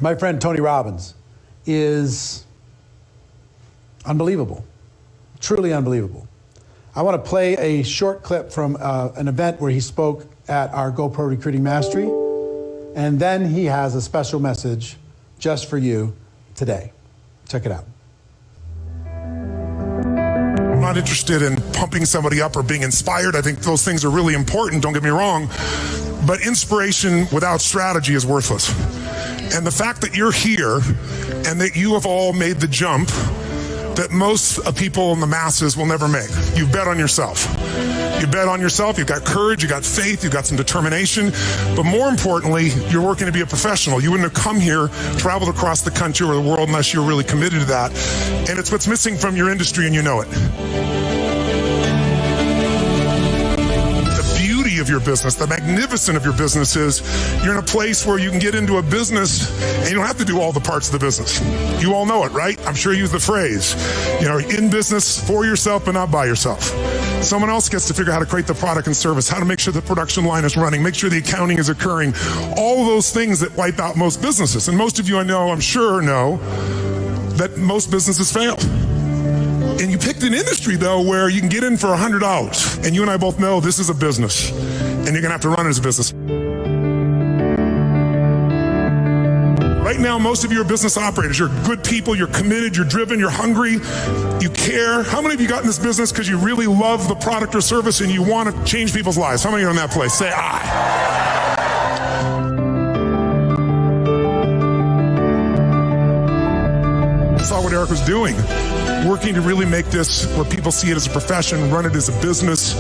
My friend Tony Robbins is unbelievable, truly unbelievable. I want to play a short clip from an event where he spoke at our GoPro Recruiting Mastery, and then he has a special message just for you today. Check it out. I'm not interested in pumping somebody up or being inspired. I think those things are really important, don't get me wrong, but inspiration without strategy is worthless. And the fact that you're here and that you have all made the jump that most people in the masses will never make. You bet on yourself. You bet on yourself, you've got courage, you've got faith, you've got some determination, but more importantly, you're working to be a professional. You wouldn't have come here, traveled across the country or the world unless you're really committed to that. And it's what's missing from your industry and you know it. Of your business, the magnificence of your business is you're in a place where you can get into a business and you don't have to do all the parts of the business. You all know it, right? I'm sure you use the phrase, in business for yourself but not by yourself. Someone else gets to figure out how to create the product and service, how to make sure the production line is running, make sure the accounting is occurring, all those things that wipe out most businesses. And most of you I know, I'm sure know, that most businesses fail. And you picked an industry, though, where you can get in for $100. And you and I both know this is a business. And you're going to have to run it as a business. Right now, most of you are business operators. You're good people. You're committed. You're driven. You're hungry. You care. How many of you got in this business because you really love the product or service and you want to change people's lives? How many are in that place? Say aye. Saw what Eric was doing, working to really make this where people see it as a profession, run it as a business,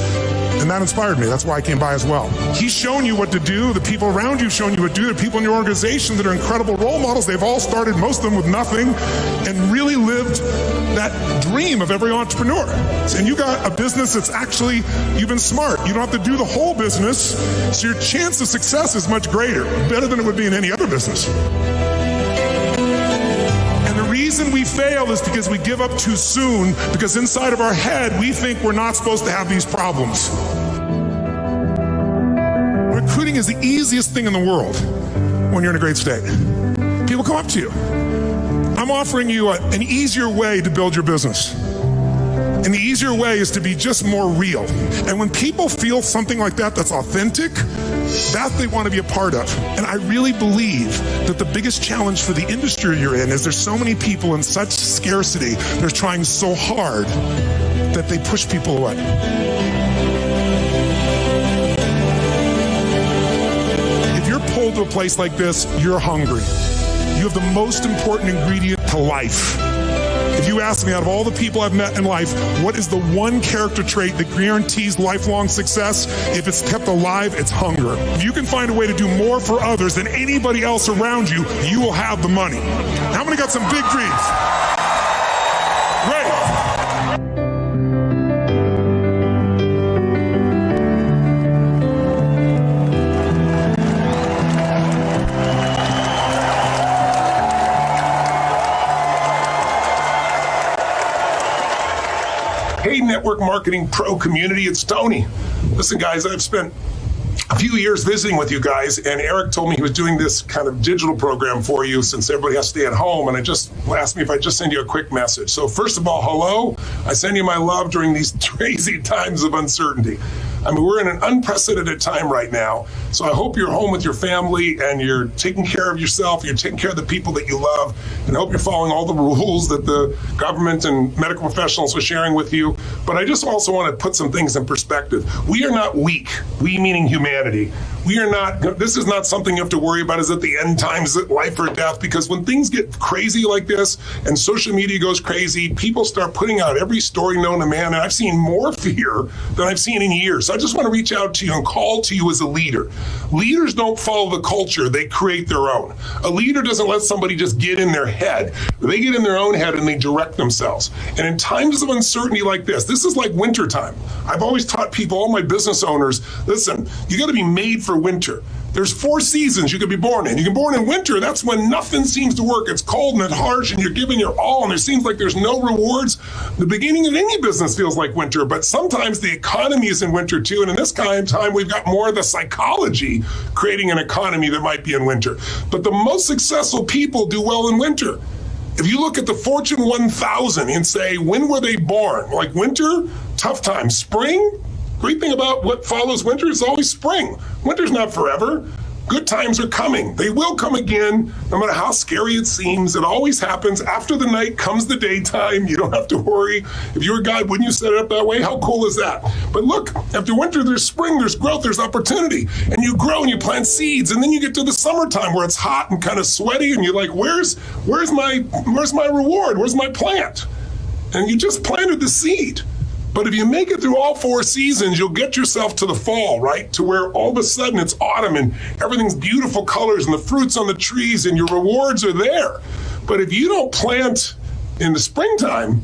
and that inspired me. That's why I came by as well. He's shown you what to do. The people around you have shown you what to do. The people in your organization that are incredible role models, they've all started, most of them with nothing, and really lived that dream of every entrepreneur. And you got a business that's actually, you've been smart. You don't have to do the whole business, so your chance of success is much greater, better than it would be in any other business. The reason we fail is because we give up too soon, because inside of our head, we think we're not supposed to have these problems. Recruiting is the easiest thing in the world when you're in a great state. People come up to you. I'm offering you an easier way to build your business. And the easier way is to be just more real. And when people feel something like that that's authentic, that they want to be a part of. And I really believe that the biggest challenge for the industry you're in is there's so many people in such scarcity, they're trying so hard that they push people away. If you're pulled to a place like this, you're hungry. You have the most important ingredient to life. If you ask me, out of all the people I've met in life, what is the one character trait that guarantees lifelong success? If it's kept alive, it's hunger. If you can find a way to do more for others than anybody else around you, you will have the money. How many got some big dreams? Great. Hey, Network Marketing Pro community, it's Tony. Listen, guys, I've spent a few years visiting with you guys, and Eric told me he was doing this kind of digital program for you since everybody has to stay at home, and just asked me if I just send you a quick message. So first of all, hello. I send you my love during these crazy times of uncertainty. I mean, we're in an unprecedented time right now. So I hope you're home with your family and you're taking care of yourself, you're taking care of the people that you love, and I hope you're following all the rules that the government and medical professionals are sharing with you. But I just also want to put some things in perspective. We are not weak, we meaning humanity. We are not, this is not something you have to worry about, is it the end times, is it life or death? Because when things get crazy like this and social media goes crazy, people start putting out every story known to man, and I've seen more fear than I've seen in years. So I just want to reach out to you and call to you as a leader. Leaders don't follow the culture, they create their own. A leader doesn't let somebody just get in their head. They get in their own head and they direct themselves. And in times of uncertainty like this is like wintertime. I've always taught people, all my business owners, listen, you got to be made for winter. There's 4 seasons you could be born in. You can be born in winter. That's when nothing seems to work. It's cold and it's harsh and you're giving your all and it seems like there's no rewards. The beginning of any business feels like winter, but sometimes the economy is in winter too. And in this kind of time, we've got more of the psychology creating an economy that might be in winter. But the most successful people do well in winter. If you look at the Fortune 1000 and say, when were they born? Like winter, tough time. Spring, great thing about what follows winter is always spring. Winter's not forever. Good times are coming. They will come again, no matter how scary it seems. It always happens. After the night comes the daytime. You don't have to worry. If you're a guy, wouldn't you set it up that way? How cool is that? But look, after winter, there's spring, there's growth, there's opportunity. And you grow and you plant seeds. And then you get to the summertime where it's hot and kind of sweaty. And you're like, where's my reward? Where's my plant? And you just planted the seed. But if you make it through all 4 seasons, you'll get yourself to the fall, right? To where all of a sudden it's autumn and everything's beautiful colors and the fruits on the trees and your rewards are there. But if you don't plant in the springtime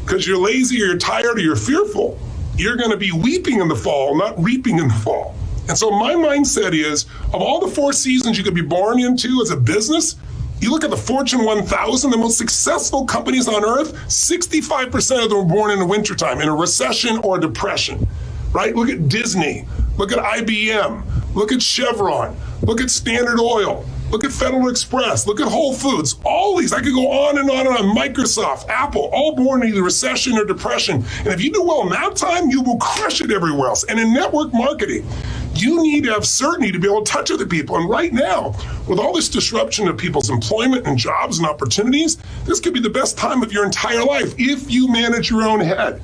because you're lazy or you're tired or you're fearful, you're going to be weeping in the fall, not reaping in the fall. And so my mindset is, of all the 4 seasons you could be born into as a business, you look at the Fortune 1000, the most successful companies on earth, 65% of them were born in the wintertime, in a recession or a depression, right? Look at Disney, look at IBM, look at Chevron, look at Standard Oil, look at Federal Express, look at Whole Foods, all these, I could go on and on and on, Microsoft, Apple, all born in either recession or depression. And if you do well in that time, you will crush it everywhere else. And in network marketing, you need to have certainty to be able to touch other people. And right now, with all this disruption of people's employment and jobs and opportunities, this could be the best time of your entire life if you manage your own head.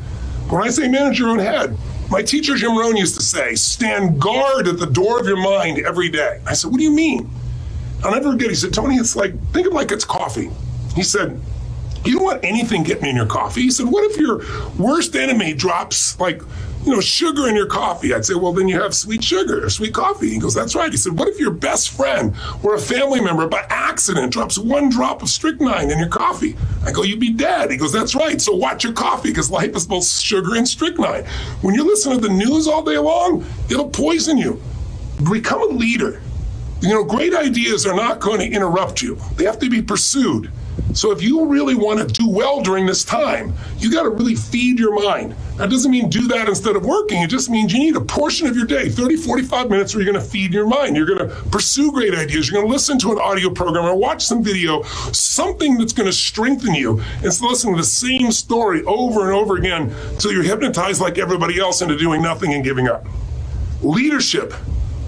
When I say manage your own head, my teacher Jim Rohn used to say, stand guard at the door of your mind every day. I said, what do you mean? I'll never forget, he said, Tony, it's like, think of it like it's coffee. He said, you don't want anything getting in your coffee. He said, what if your worst enemy drops sugar in your coffee? I'd say, well, then you have sweet sugar or sweet coffee. He goes, that's right. He said, what if your best friend or a family member by accident drops 1 drop of strychnine in your coffee? I go, you'd be dead. He goes, that's right. So watch your coffee because life is both sugar and strychnine. When you listen to the news all day long, it'll poison you. Become a leader. Great ideas are not going to interrupt you. They have to be pursued. So if you really want to do well during this time, you got to really feed your mind. That doesn't mean do that instead of working. It just means you need a portion of your day, 30, 45 minutes, where you're going to feed your mind. You're going to pursue great ideas. You're going to listen to an audio program or watch some video, something that's going to strengthen you instead of listening to the same story over and over again until you're hypnotized like everybody else into doing nothing and giving up. Leadership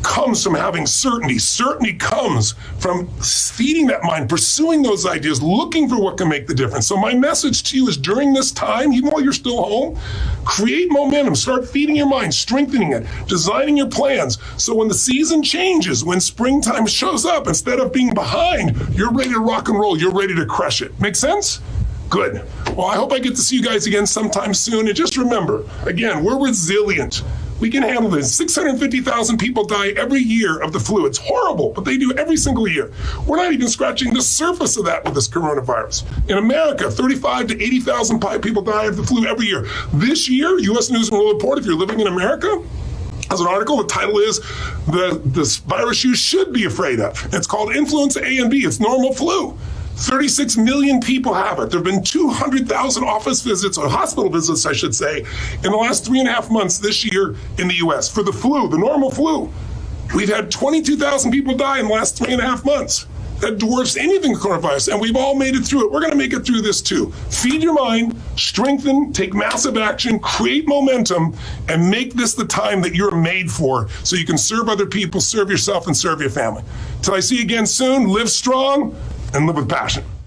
comes from having certainty. Certainty comes from feeding that mind, pursuing those ideas, looking for what can make the difference. So my message to you is during this time, even while you're still home, create momentum, start feeding your mind, strengthening it, designing your plans. So when the season changes, when springtime shows up, instead of being behind, you're ready to rock and roll. You're ready to crush it. Make sense? Good. Well, I hope I get to see you guys again sometime soon. And just remember, again, we're resilient. We can handle this. 650,000 people die every year of the flu. It's horrible, but they do every single year. We're not even scratching the surface of that with this coronavirus. In America, 35 to 80,000 people die of the flu every year. This year, U.S. News and World Report, if you're living in America, has an article. The title is "This Virus You Should Be Afraid of." It's called Influenza A and B. It's normal flu. 36 million people have it. There have been 200,000 office visits, or hospital visits, I should say, in the last 3.5 months this year in the U.S. for the flu, the normal flu. We've had 22,000 people die in the last 3.5 months. That dwarfs anything coronavirus, and we've all made it through it. We're going to make it through this too. Feed your mind, strengthen, take massive action, create momentum, and make this the time that you're made for so you can serve other people, serve yourself, and serve your family. Till I see you again soon, live strong and live with passion.